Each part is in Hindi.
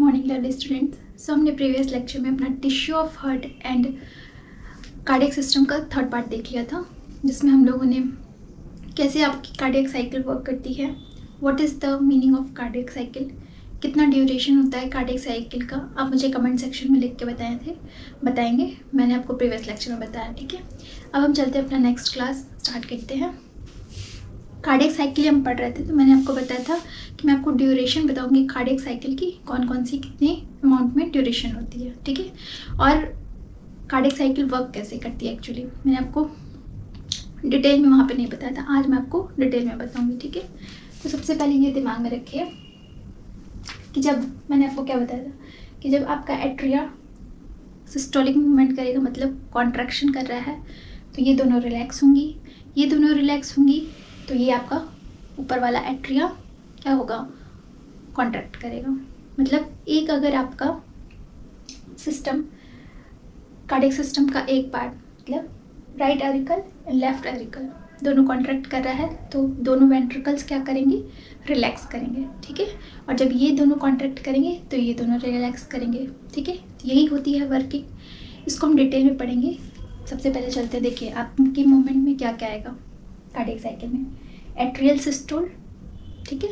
Morning lovely students. सो हमने प्रीवियस लेक्चर में अपना tissue of heart and cardiac system का थर्ड पार्ट देख लिया था, जिसमें हम लोगों ने कैसे आपकी कार्डियक साइकिल वर्क करती है, what is the meaning of cardiac cycle, कितना ड्यूरेशन होता है कार्डियक साइकिल का। आप मुझे कमेंट सेक्शन में लिख के बताएंगे। मैंने आपको प्रीवियस लेक्चर में बताया, ठीक है। अब हम चलते हैं अपना नेक्स्ट क्लास स्टार्ट करते हैं। कार्डियक साइकिल हम पढ़ रहे थे, तो मैंने आपको बताया था कि मैं आपको ड्यूरेशन बताऊंगी कार्डियक साइकिल की, कौन कौन सी कितने अमाउंट में ड्यूरेशन होती है, ठीक है। और कार्डियक साइकिल वर्क कैसे करती है एक्चुअली मैंने आपको डिटेल में वहाँ पे नहीं बताया था, आज मैं आपको डिटेल में बताऊंगी, ठीक है। तो सबसे पहले ये दिमाग में रखिए कि जब मैंने आपको क्या बताया था कि जब आपका एट्रिया सिस्टोलिक मूवमेंट करेगा, मतलब कॉन्ट्रैक्शन कर रहा है, तो ये दोनों रिलैक्स होंगी, ये दोनों रिलैक्स होंगी, तो ये आपका ऊपर वाला एट्रिया क्या होगा, कॉन्ट्रैक्ट करेगा। मतलब एक अगर आपका सिस्टम कार्डियक सिस्टम का एक पार्ट मतलब right auricle and left auricle दोनों कॉन्ट्रैक्ट कर रहा है, तो दोनों वेंट्रिकल्स क्या करेंगे, रिलैक्स करेंगे, ठीक है। और जब ये दोनों कॉन्ट्रैक्ट करेंगे तो ये दोनों रिलैक्स करेंगे, ठीक है। तो यही होती है वर्किंग, इसको हम डिटेल में पढ़ेंगे। सबसे पहले चलते हैं, देखिए आपके मूवमेंट में क्या क्या आएगा कार्डियक साइकिल में। एट्रियल सिस्टोल, ठीक है।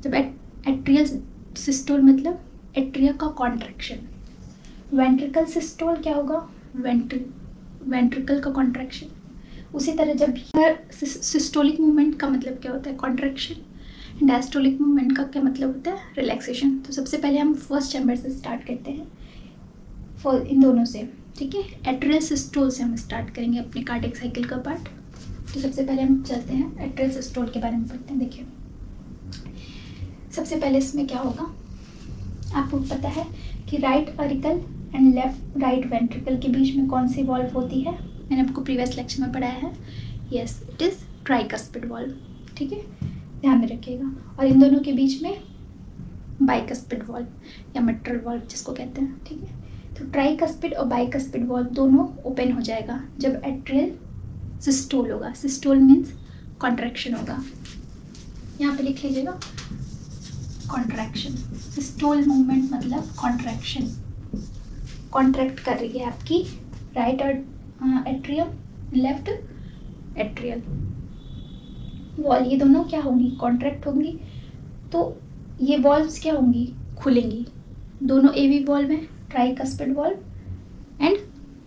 जब एट्रियल सिस्टोल मतलब एट्रिया का कॉन्ट्रैक्शन। वेंट्रिकल सिस्टोल क्या होगा, वेंट्रिकल का कॉन्ट्रैक्शन। उसी तरह जब सिस्टोलिक मूवमेंट का मतलब क्या होता है, कॉन्ट्रैक्शन। डायस्टोलिक मूवमेंट का क्या मतलब होता है, रिलैक्सेशन। तो सबसे पहले हम फर्स्ट चैम्बर से स्टार्ट करते हैं, इन दोनों से, ठीक है। एट्रियल सिस्टोल से हम स्टार्ट करेंगे अपने कार्डियक साइकिल का पार्ट। तो सबसे पहले हम चलते हैं एट्रियल सिस्टोल के बारे में पढ़ते हैं। देखिए सबसे पहले इसमें क्या होगा, आपको पता है कि right auricle and left right ventricle के बीच में कौन सी वॉल्व होती है, मैंने आपको प्रीवियस लेक्चर में पढ़ाया है। Yes, it is tricuspid valve, ठीक है, ध्यान में रखिएगा। और इन दोनों के बीच में बाइकस्पिड वॉल्व या मिट्रल वॉल्व जिसको कहते हैं, ठीक है। तो ट्राइकस्पिड और बाइकस्पिड वॉल्व दोनों ओपन हो जाएगा जब एट्रियल सिस्टोल होगा। सिस्टोल मीन्स कॉन्ट्रैक्शन होगा, यहाँ पे लिख लीजिएगा कॉन्ट्रैक्शन। सिस्टोल मूवमेंट मतलब कॉन्ट्रैक्शन, कॉन्ट्रैक्ट कर रही है आपकी right atrium left atrial wall, ये दोनों क्या होंगी, कॉन्ट्रैक्ट होंगी। तो ये वॉल्व्स क्या होंगी, खुलेंगी। दोनों एवी वॉल्व हैं, tricuspid valve and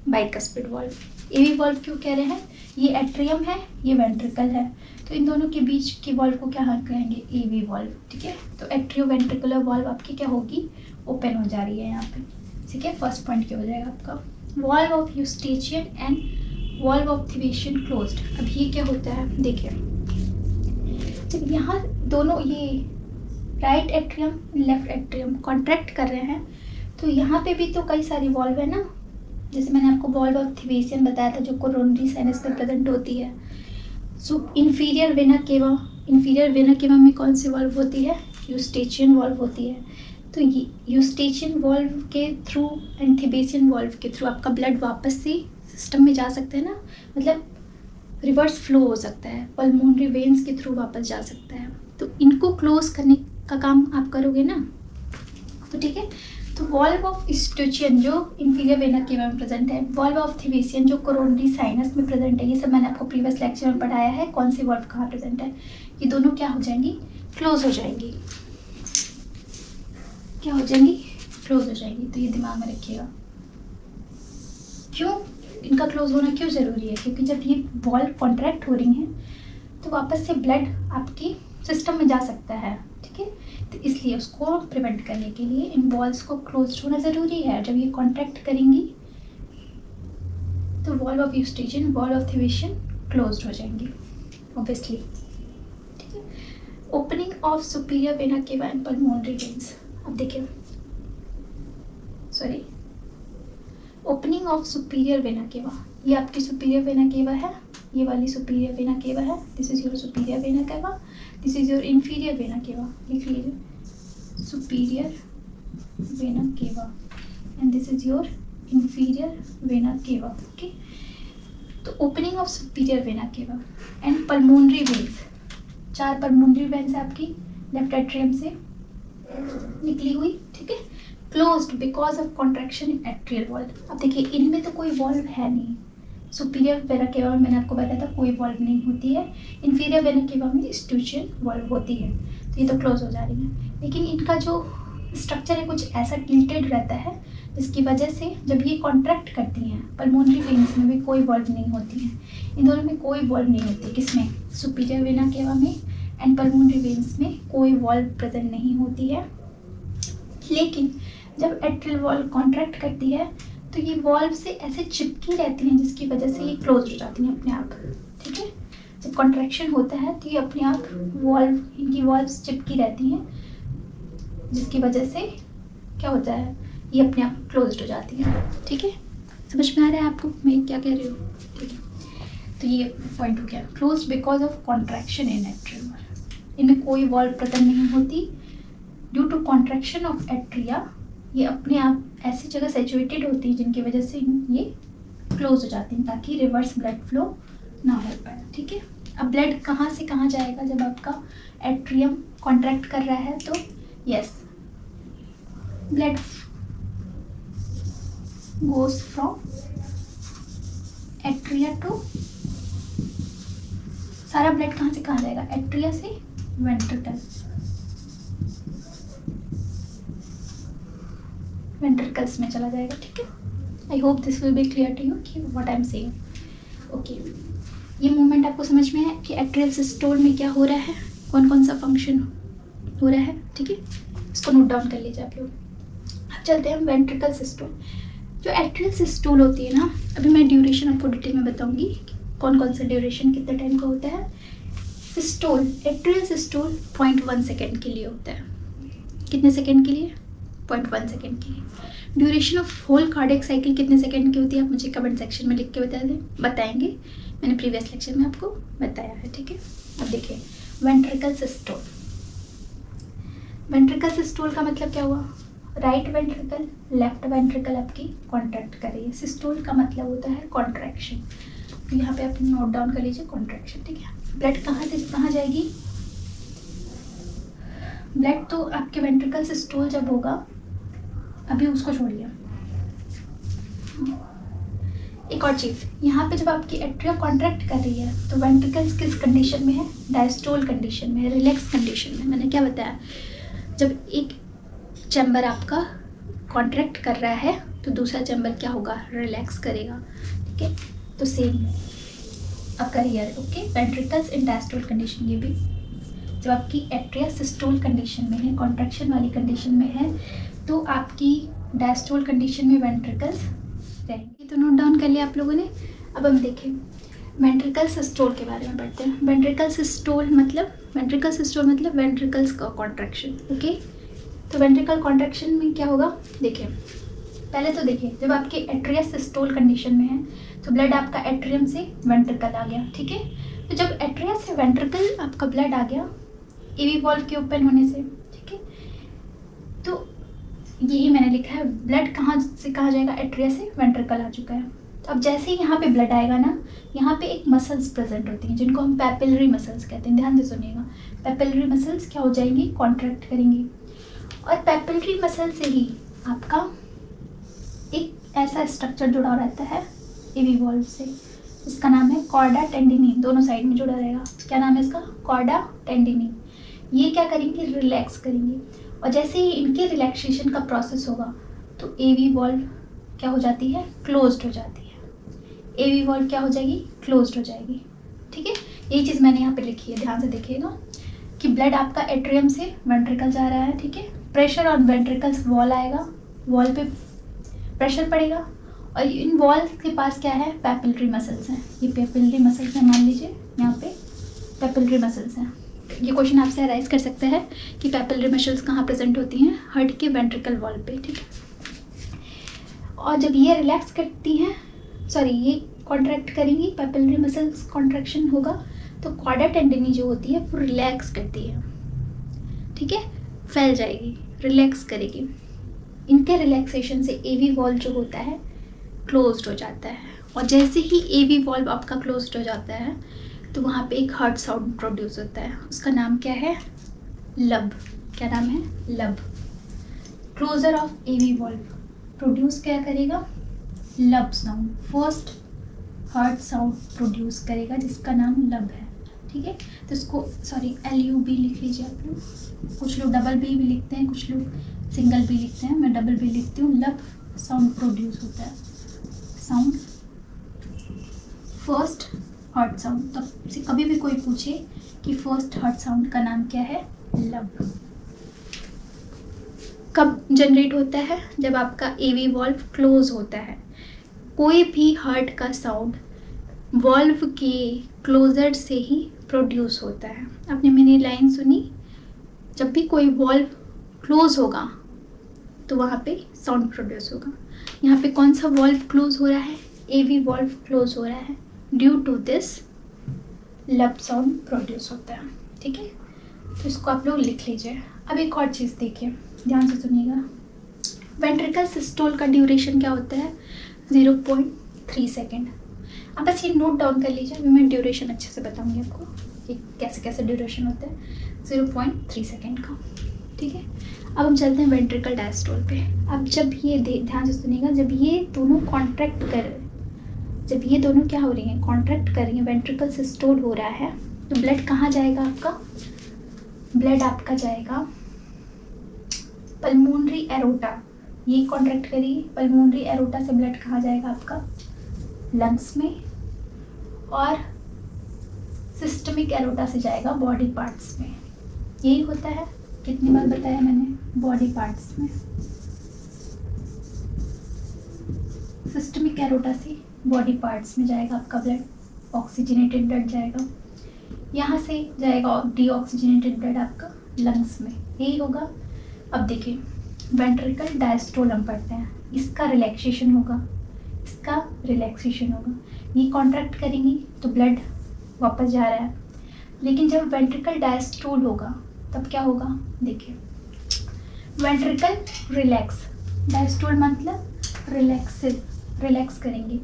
bicuspid valve. AV valve क्यों कह रहे हैं, ये एट्रियम है, ये वेंट्रिकल है, तो इन दोनों के बीच की वॉल्व को क्या कहेंगे, एवी वॉल्व, ठीक है। तो एट्रियो वेंट्रिकुलर वॉल्व आपकी क्या होगी, ओपन हो जा रही है यहाँ पे, ठीक है। फर्स्ट पॉइंट क्या हो जाएगा आपका, valve of Eustachian and valve of Thebesian closed. अब ये क्या होता है, देखिए जब यहाँ दोनों ये right atrium left atrium contract कर रहे हैं, तो यहाँ पे भी तो कई सारी वॉल्व है ना, जैसे मैंने आपको वॉल्व ऑफ थिवेशियन बताया था जो कोरोनरी साइनस में प्रेजेंट होती है। सो इंफीरियर वेना केवा में कौन सी वॉल्व होती है, यूस्टेचियन वॉल्व होती है। तो ये यूस्टेचियन वॉल्व के थ्रू एंड थिवेशियन वॉल्व के थ्रू आपका ब्लड वापस से सिस्टम में जा सकता है ना, मतलब रिवर्स फ्लो हो सकता है, पल्मोनरी वेन्स के थ्रू वापस जा सकता है। तो इनको क्लोज करने का काम आप करोगे ना, तो ठीक है। तो वॉल्व ऑफ यूस्टेचियन जो इंफीरियर वेना केवा में प्रेजेंट है, वॉल्व ऑफ थिवेशियन जो कोरोनरी साइनस में प्रेजेंट है, ये सब मैंने आपको प्रीवियस लेक्चर में पढ़ाया है, कौन सी वॉल्व कहाँ प्रेजेंट है। ये दोनों क्या हो जाएंगी, क्लोज हो जाएंगी, क्या हो जाएंगी, क्लोज हो जाएंगी। तो ये दिमाग में रखिएगा, क्यों इनका क्लोज होना क्यों ज़रूरी है, क्योंकि जब ये वॉल्व कॉन्ट्रैक्ट हो रही हैं तो वापस से ब्लड आपकी सिस्टम में जा सकता है, ठीक है। तो इसलिए उसको प्रिवेंट करने के लिए इन वॉल्व्स को क्लोज होना ज़रूरी है। जब ये कॉन्ट्रैक्ट करेंगी तो valve of Eustachian valve of Thebesian close हो जाएंगी ऑब्वियसली, ठीक है। Opening of superior vena cava and pulmonary veins. अब देखिए ओपनिंग ऑफ सुपीरियर वेना केवा, ये आपकी सुपीरियर वेना केवा है, ये वाली सुपीरियर वेना केवा है, this is your superior vena cava, this is your inferior vena cava, लिख लीजिए superior vena cava and this is your inferior vena cava, okay. तो opening of superior vena cava and pulmonary veins, 4 pulmonary veins आपकी लेफ्ट एट्रियम से निकली हुई, ठीक है। Closed because of contraction in atrial valve. अब देखिए इनमें तो कोई वॉल्व है नहीं, सुपीरियर वेना केवा में मैंने आपको बताया था कोई वॉल्व नहीं होती है, इन्फीरियर वेना केवा में एस्ट्यूचियन वॉल्व होती है, तो ये तो क्लोज हो जा रही है। लेकिन इनका जो स्ट्रक्चर है कुछ ऐसा टिल्टेड रहता है जिसकी वजह से जब ये कॉन्ट्रैक्ट करती हैं, पल्मोनरी वेन्स में भी कोई वॉल्व नहीं होती है, इन दोनों में कोई वॉल्व नहीं होती। किसमें? सुपीरियर वेना केवा में एंड पल्मोनरी वेन्स में कोई वॉल्व प्रेजेंट नहीं होती है। लेकिन जब एट्रियल वॉल्व कॉन्ट्रैक्ट करती है तो ये वॉल्व से ऐसे चिपकी रहती हैं जिसकी वजह से ये क्लोज हो जाती हैं अपने आप। ठीक है, जब कॉन्ट्रैक्शन होता है तो ये अपने आप वॉल्व, इनकी वॉल्व्स चिपकी रहती हैं जिसकी वजह से क्या होता है, ये अपने आप क्लोज हो जाती है। ठीक है, समझ में आ रहा है आपको मैं क्या कह रही हूँ? ठीक है, तो ये पॉइंट हो गया, close because of contraction in atrial valve. इनमें कोई वॉल्व प्रेजेंट नहीं होती due to contraction of atria. ये अपने आप ऐसी जगह सेचुएटेड होती है जिनकी वजह से ये क्लोज हो जाती हैं ताकि रिवर्स ब्लड फ्लो ना हो पाए। ठीक है, अब ब्लड कहाँ से कहाँ जाएगा जब आपका एट्रियम कॉन्ट्रैक्ट कर रहा है? तो yes, blood goes from atria to, सारा ब्लड कहाँ से कहाँ जाएगा? एट्रिया से वेंट्रिकल्स में चला जाएगा। ठीक है, I hope this will be clear to you कि what I am saying. Okay, ये मूवमेंट आपको समझ में है कि एट्रियल सिस्टोल में क्या हो रहा है, कौन कौन सा फंक्शन हो रहा है। ठीक है, इसको नोट डाउन कर लीजिए आप लोग। अब चलते हैं वेंट्रिकल सिस्टोल। जो एट्रियल सिस्टोल होती है ना, अभी मैं ड्यूरेशन आपको डिटेल में बताऊंगी कौन कौन सा ड्यूरेशन कितने टाइम का होता है। सिस्टोल, एट्रियल सिस्टोल 0.1 सेकेंड के लिए होता है। कितने सेकेंड के लिए? 0.1 सेकेंड के लिए। Duration of whole cardiac cycle कितने सेकेंड की होती है? आप मुझे कमेंट सेक्शन में लिख के बताएंगे, मैंने प्रीवियस लेक्चर में आपको बताया है। ठीक है, अब देखिए वेंट्रिकल सिस्टोल। वेंट्रिकल सिस्टोल का मतलब क्या हुआ? राइट वेंट्रिकल लेफ्ट वेंट्रिकल आपकी कॉन्ट्रैक्ट कर रही है। सिस्टोल का मतलब होता है कॉन्ट्रैक्शन, तो यहाँ पे आप नोट डाउन कर लीजिए कॉन्ट्रैक्शन। ठीक है, ब्लड कहाँ से कहाँ जाएगी? ब्लड तो आपके वेंट्रिकल सिस्टोल जब होगा, अभी उसको छोड़िए। एक और चीज़, यहाँ पे जब आपकी एट्रिया कॉन्ट्रैक्ट कर रही है तो वेंट्रिकल्स किस कंडीशन में है? डायस्टोल कंडीशन में है, रिलैक्स कंडीशन में। मैंने क्या बताया, जब एक चैम्बर आपका कॉन्ट्रैक्ट कर रहा है तो दूसरा चैम्बर क्या होगा? रिलैक्स करेगा। ठीक है, तो same occur here. Okay, ventricles in diastole condition. ये भी जब आपकी एट्रिया सिस्टोल कंडीशन में है, कॉन्ट्रैक्शन वाली कंडीशन में है, तो आपकी डायस्टोल कंडीशन में वेंट्रिकल्स रहेंगे। तो नोट डाउन कर लिया आप लोगों ने। अब हम देखें वेंट्रिकल सिस्टोल के बारे में पढ़ते हैं। वेंट्रिकल सिस्टोल मतलब वेंट्रिकल्स का कॉन्ट्रैक्शन। ओके, तो वेंट्रिकल कॉन्ट्रैक्शन में क्या होगा? देखिए पहले तो देखिए, जब आपके एट्रिया सिस्टोल कंडीशन में है तो ब्लड आपका एट्रियम से वेंट्रिकल आ गया। ठीक है, तो जब एट्रिया से वेंट्रिकल आपका ब्लड आ गया एवी वॉल्व के ओपन होने से, ठीक है, तो यही मैंने लिखा है, ब्लड कहाँ से कहाँ जाएगा? एट्रिया से वेंट्रिकल आ चुका है। तो अब जैसे ही यहाँ पे ब्लड आएगा ना, यहाँ पे एक मसल्स प्रेजेंट होती हैं जिनको हम पैपिलरी मसल्स कहते हैं। ध्यान से सुनिएगा, पैपिलरी मसल्स क्या हो जाएंगी? कॉन्ट्रैक्ट करेंगी, और पैपिलरी मसल से ही आपका एक ऐसा स्ट्रक्चर जुड़ा रहता है एवी वॉल्व से, इसका नाम है कॉर्डा टेंडिनी। दोनों साइड में जुड़ा रहेगा। क्या नाम है इसका? कॉर्डा टेंडिनी। ये क्या करेंगे? रिलैक्स करेंगे, और जैसे ही इनके रिलैक्सेशन का प्रोसेस होगा तो एवी वॉल्व क्या हो जाती है? क्लोज्ड हो जाती है। एवी वॉल्व क्या हो जाएगी? क्लोज्ड हो जाएगी। ठीक है, यही चीज़ मैंने यहाँ पे लिखी है, ध्यान से देखिएगा कि ब्लड आपका एट्रियम से वेंट्रिकल जा रहा है। ठीक है, प्रेशर ऑन वेंट्रिकल्स वॉल आएगा, वॉल पे प्रेशर पड़ेगा, और इन वॉल के पास क्या है? पैपिलरी मसल्स हैं। ये पैपिलरी मसल्स हैं, मान लीजिए यहाँ पे पैपिलरी मसल्स हैं। ये क्वेश्चन आपसे अराइज कर सकता है कि पैपिलरी मसल्स कहाँ प्रेजेंट होती हैं? हार्ट के वेंट्रिकल वॉल पे। ठीक है, और जब ये रिलैक्स करती हैं, सॉरी ये कॉन्ट्रैक्ट करेंगी, पैपिलरी मसल्स कॉन्ट्रैक्शन होगा तो कॉर्डा टेंडिनी जो होती है वो रिलैक्स करती है। ठीक है, फैल जाएगी, रिलैक्स करेगी। इनके रिलैक्सेशन से एवी वॉल्व जो होता है क्लोज्ड हो जाता है, और जैसे ही एवी वॉल्व आपका क्लोज्ड हो जाता है तो वहाँ पे एक हार्ट साउंड प्रोड्यूस होता है। उसका नाम क्या है? लब। क्या नाम है? Lub. Closure of AV valve produce क्या करेगा, lub sound, first heart sound produce करेगा जिसका नाम लब है, ठीक है। तो इसको सॉरी LUB लिख लीजिए आप लोग, कुछ लोग डबल बी भी लिखते हैं, कुछ लोग सिंगल बी लिखते हैं, मैं डबल बी लिखती हूँ। लब साउंड प्रोड्यूस होता है, साउंड फर्स्ट हार्ट साउंड। तो कभी भी कोई पूछे कि फर्स्ट हार्ट साउंड का नाम क्या है, लब। कब जनरेट होता है, जब आपका एवी वॉल्व क्लोज होता है। कोई भी हार्ट का साउंड वॉल्व के क्लोजर से ही प्रोड्यूस होता है। आपने मेरी लाइन सुनी, जब भी कोई वॉल्व क्लोज होगा तो वहाँ पे साउंड प्रोड्यूस होगा। यहाँ पे कौन सा वॉल्व क्लोज हो रहा है, एवी वॉल्व क्लोज हो रहा है, due to this lub sound produce होता है, ठीक है। तो इसको आप लोग लिख लीजिए। अब एक और चीज़ देखिए, ध्यान से सुनिएगा। वेंट्रिकल सिस्टोल का ड्यूरेशन क्या होता है, 0.3 सेकेंड। अब बस ये नोट डाउन कर लीजिए, अभी मैं ड्यूरेशन अच्छे से बताऊंगी आपको कि कैसे कैसे ड्यूरेशन होता है 0.3 सेकेंड का, ठीक है। अब हम चलते हैं वेंट्रिकल डायस्टोल पे। अब जब ये ध्यान से सुनिएगा, जब ये दोनों कॉन्ट्रैक्ट कर, जब ये दोनों क्या हो रही हैं, कॉन्ट्रैक्ट कर रही हैं, वेंट्रिकल सिस्टोल हो रहा है, तो ब्लड कहाँ जाएगा आपका, ब्लड आपका जाएगा पल्मोनरी एरोटा, ये कॉन्ट्रैक्ट करिए, पल्मोनरी एरोटा से ब्लड कहाँ जाएगा आपका, लंग्स में, और सिस्टमिक एरोटा से जाएगा बॉडी पार्ट्स में। यही होता है, कितनी बार बताया मैंने, बॉडी पार्ट्स में। सिस्टमिक एरोटा से बॉडी पार्ट्स में जाएगा आपका ब्लड, ऑक्सीजनेटेड ब्लड जाएगा। यहाँ से जाएगा डीऑक्सीजनेटेड ब्लड आपका लंग्स में, यही होगा। अब देखिए, वेंट्रिकल डायस्टोल हम पढ़ते हैं, इसका रिलैक्सेशन होगा, इसका रिलैक्सेशन होगा, ये कॉन्ट्रैक्ट करेंगी तो ब्लड वापस जा रहा है। लेकिन जब वेंट्रिकल डायस्टोल होगा तब क्या होगा, देखिए, वेंट्रिकल रिलैक्स, डायस्टोल मतलब रिलैक्स करेंगे,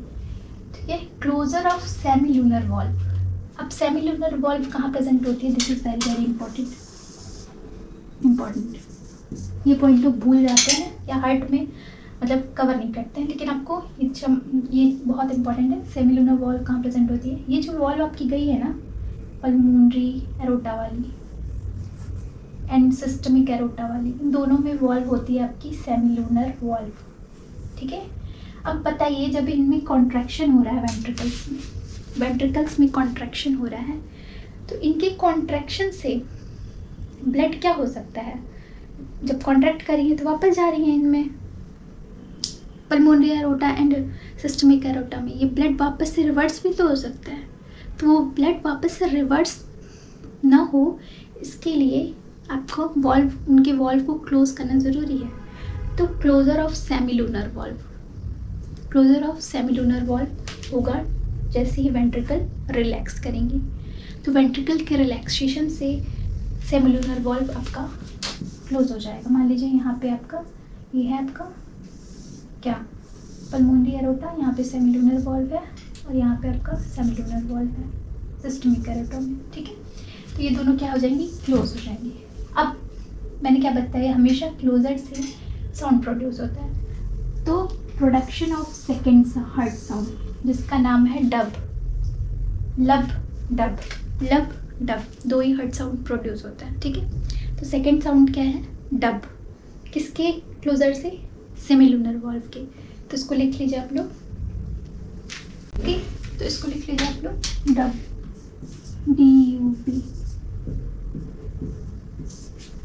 ठीक है। Closure of semilunar valve. अब सेमीलूनर वॉल्व कहाँ प्रेजेंट होती है, this is very very important. ये पॉइंट लोग भूल जाते हैं या हार्ट में मतलब कवर नहीं करते हैं, लेकिन आपको ये बहुत इंपॉर्टेंट है। सेमीलूनर वॉल्व कहाँ प्रेजेंट होती है, ये जो वॉल्व आपकी गई है ना, पल्मोनरी एरोटा वाली एंड सिस्टमिक एरोटा वाली, इन दोनों में वॉल्व होती है आपकी सेमीलूनर वॉल्व, ठीक है। अब बताइए, जब इनमें कॉन्ट्रैक्शन हो रहा है, वेंट्रिकल्स में कॉन्ट्रैक्शन हो रहा है, तो इनके कॉन्ट्रैक्शन से ब्लड क्या हो सकता है, जब कॉन्ट्रैक्ट करेंगे तो वापस जा रही है इनमें, pulmonary aorta and systemic aorta में, ये ब्लड वापस से रिवर्स भी तो हो सकता है। तो वो ब्लड वापस से रिवर्स ना हो, इसके लिए आपको वॉल्व, उनके वॉल्व को क्लोज करना ज़रूरी है। तो closure of semilunar valve, closure of semilunar valve होगा जैसे ही वेंट्रिकल रिलैक्स करेंगे। तो वेंट्रिकल के रिलैक्सेशन से सेमीलूनर वॉल्व आपका क्लोज हो जाएगा। मान लीजिए यहाँ पे आपका ये है आपका क्या, पल्मोनरी एरोटा, यहाँ पे सेमीलूनर वॉल्व है, और यहाँ पे आपका सेमीलूनर वॉल्व है सिस्टमिक एरोटा में, ठीक है। तो ये दोनों क्या हो जाएंगी, क्लोज हो जाएंगी। अब मैंने क्या बताया, हमेशा क्लोजर से साउंड प्रोड्यूस होता है। तो production of second heart sound जिसका नाम है डब, लब डब, लब डब, दो ही हार्ट साउंड प्रोड्यूस होता है, ठीक है। तो सेकेंड साउंड क्या है, डब, किसके क्लोजर से, सेमीलूनर वॉल्व के। तो इसको लिख लीजिए आप लोग, ठीक, तो इसको लिख लीजिए आप लोग, डब, DUB।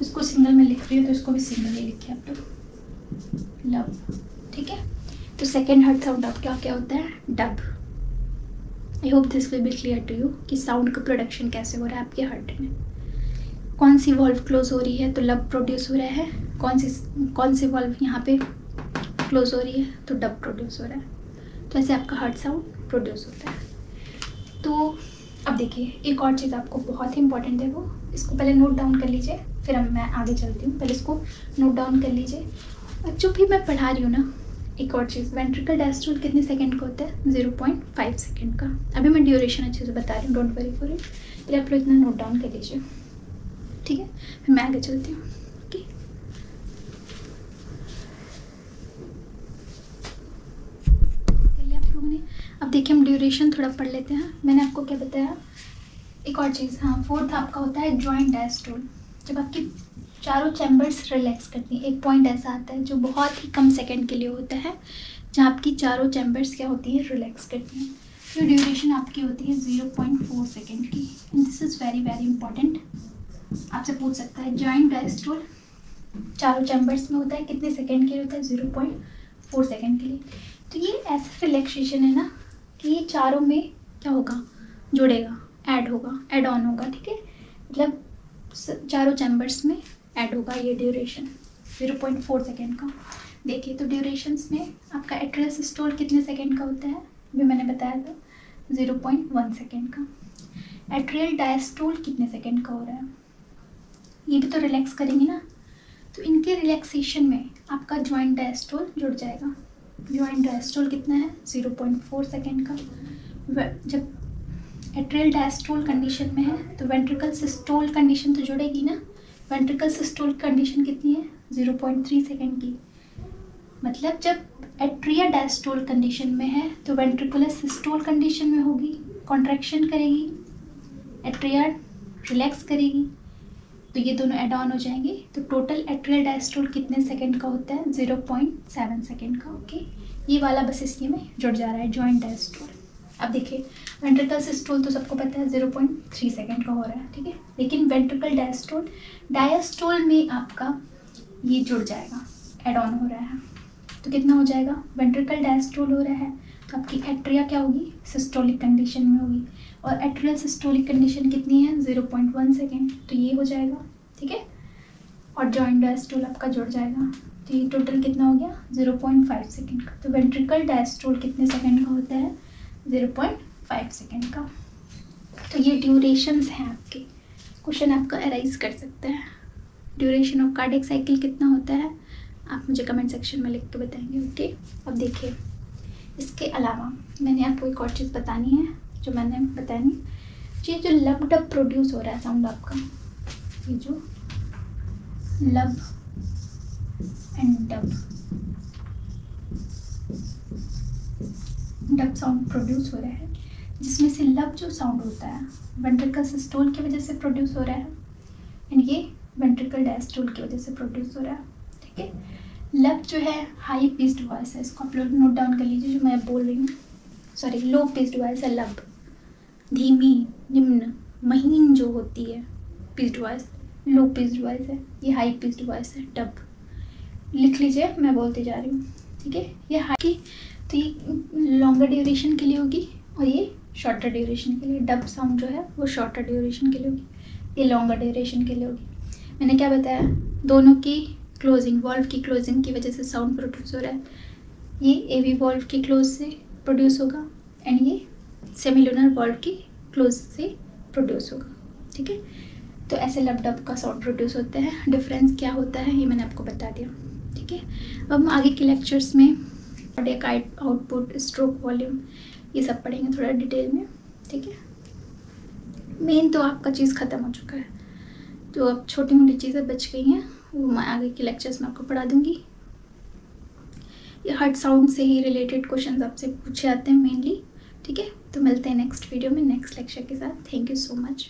इसको सिंगल में लिख रही हूँ तो इसको भी सिंगल ही लिखिए आप लोग, लब, ठीक है। तो सेकेंड हार्ट साउंड आपका क्या होता है, dub. I hope this will be clear to you कि साउंड का प्रोडक्शन कैसे हो रहा है आपके हार्ट में। कौन सी वॉल्व क्लोज हो रही है तो लब प्रोड्यूस हो रहा है, कौन सी वॉल्व यहाँ पे क्लोज हो रही है तो डब प्रोड्यूस हो रहा है। तो ऐसे आपका हार्ट साउंड प्रोड्यूस होता है। तो अब देखिए, एक और चीज़ आपको बहुत ही इंपॉर्टेंट है, वो इसको पहले नोट डाउन कर लीजिए, फिर अब मैं आगे चलती हूँ। पहले इसको नोट डाउन कर लीजिए। और जो भी मैं पढ़ा रही हूँ ना, एक और चीज़, वेंट्रिकल डायस्टोल कितने सेकंड का होता है, 0.5 सेकंड का। अभी मैं ड्यूरेशन अच्छे से बता रही हूँ, डोंट वरी फॉर इट। पहले आप लोग इतना नोट डाउन कर लीजिए, ठीक है, फिर मैं आगे चलती हूँ। ओके, ड्यूरेशन थोड़ा पढ़ लेते हैं। मैंने आपको क्या बताया, एक और चीज़, हाँ, फोर्थ आपका होता है जॉइंट डायस्टोल। जब आपकी चारों चैम्बर्स रिलैक्स करती हैं, एक पॉइंट ऐसा आता है जो बहुत ही कम सेकंड के लिए होता है, जहाँ आपकी चारों चैम्बर्स क्या होती है, रिलैक्स करती हैं। तो ड्यूरेशन आपकी होती है 0.4 सेकेंड की। And this is very very important, आपसे पूछ सकता है जॉइंट डायस्टोल चारों चैम्बर्स में होता है, कितने सेकेंड के लिए होता है, 0.4 सेकेंड के लिए। तो ये ऐसा रिलैक्सेशन है ना कि ये चारों में क्या होगा, जुड़ेगा, ऐड होगा, ऐड ऑन होगा, ठीक है, मतलब चारों चैम्बर्स में ऐड होगा ये ड्यूरेशन 0.4 सेकेंड का। देखिए तो ड्यूरेशंस में आपका एट्रियल सिस्टोल कितने सेकेंड का होता है, भी मैंने बताया था 0.1 सेकेंड का। एट्रियल डायस्टोल कितने सेकेंड का हो रहा है, ये भी तो रिलैक्स करेंगे ना, तो इनके रिलैक्सेशन में आपका जॉइंट डायस्टोल जुड़ जाएगा। जॉइंट डायस्टोल कितना है, 0.4 सेकेंड का। जब एट्रियल डायस्टोल कंडीशन में है तो वेंट्रिकल सिस्टोल कंडीशन तो जुड़ेगी ना। वेंट्रिकल सिस्टोल कंडीशन कितनी है, 0.3 सेकेंड की। मतलब जब एट्रिया डायस्टोल कंडीशन में है तो वेंट्रिकुलर सिस्टोल कंडीशन में होगी, कॉन्ट्रैक्शन करेगी, एट्रिया रिलैक्स करेगी, तो ये दोनों एड ऑन हो जाएंगे। तो टोटल एट्रियल डायस्टोल कितने सेकेंड का होता है, 0.7 सेकेंड का। ओके, ये वाला बस इसके में जुड़ जा रहा है जॉइंट डायस्टोल। अब देखिए वेंट्रिकल सिस्टोल तो सबको पता है 0.3 सेकेंड का हो रहा है, ठीक है, लेकिन वेंट्रिकल डायस्टोल, डायस्टोल में आपका ये जुड़ जाएगा, एड ऑन हो रहा है, तो कितना हो जाएगा, वेंट्रिकल डायस्टोल हो रहा है तो आपकी एट्रिया क्या होगी, सिस्टोलिक कंडीशन में होगी, और एट्रियल सिस्टोलिक कंडीशन कितनी है, 0.1 सेकेंड, तो ये हो जाएगा, ठीक है, और जॉइंट डायस्टोल आपका जुड़ जाएगा, तो ये टोटल कितना हो गया, 0.5 सेकेंड का। तो वेंट्रिकल डायस्टोल कितने सेकेंड का होता है, 0.5 सेकेंड का। तो ये ड्यूरेशंस हैं आपके, क्वेश्चन आपका अराइज कर सकते हैं। ड्यूरेशन ऑफ कार्डियक साइकिल कितना होता है, आप मुझे कमेंट सेक्शन में लिख के बताएंगे। ओके, अब देखिए इसके अलावा मैंने आपको एक और चीज़ बतानी है जो मैंने बताया नहीं, ये जो लब डब प्रोड्यूस हो रहा है साउंड आपका, ये जो लब एंड डब साउंड प्रोड्यूस हो रहा है, जिसमें से लब जो साउंड होता है वेंट्रिकल सिस्टोल की वजह से प्रोड्यूस हो रहा है, एंड ये वेंट्रिकल डायस्टोल की वजह से प्रोड्यूस हो रहा है, ठीक है। लब जो है हाई पिच्ड वॉइस है, इसको आप लोग नोट डाउन कर लीजिए जो मैं बोल रही हूँ, सॉरी लो पिच्ड वॉइस है लब, धीमी, निम्न, महीन जो होती है पिच्ड वॉइस, लो पिच्ड वॉइस है, ये हाई पिच्ड वॉइस है डब। लिख लीजिए, मैं बोलती जा रही हूँ, ठीक है। ये हाई, तो ये लॉन्गर ड्यूरेशन के लिए होगी और ये शॉर्टर ड्यूरेशन के लिए, डब साउंड जो है वो शॉर्टर ड्यूरेशन के लिए होगी, ये लॉन्गर ड्यूरेशन के लिए होगी। मैंने क्या बताया, दोनों की क्लोजिंग, वॉल्व की क्लोजिंग की वजह से साउंड प्रोड्यूस हो रहा है, ये एवी वॉल्व की क्लोज से प्रोड्यूस होगा एंड ये सेमिलुनर वॉल्व की क्लोज से प्रोड्यूस होगा, ठीक है। तो ऐसे लब डब का साउंड प्रोड्यूस होते हैं। डिफरेंस क्या होता है ये मैंने आपको बता दिया, ठीक है। अब हम आगे के लेक्चर्स में कार्डियक आउटपुट, स्ट्रोक वॉल्यूम, ये सब पढ़ेंगे थोड़ा डिटेल में, ठीक है। मेन तो आपका चीज़ ख़त्म हो चुका है, जो अब छोटी मोटी चीज़ें बच गई हैं वो मैं आगे के लेक्चर्स में आपको पढ़ा दूंगी। ये हार्ट साउंड से ही रिलेटेड क्वेश्चंस आपसे पूछे जाते हैं मेनली, ठीक है। तो मिलते हैं नेक्स्ट वीडियो में नेक्स्ट लेक्चर के साथ। Thank you so much.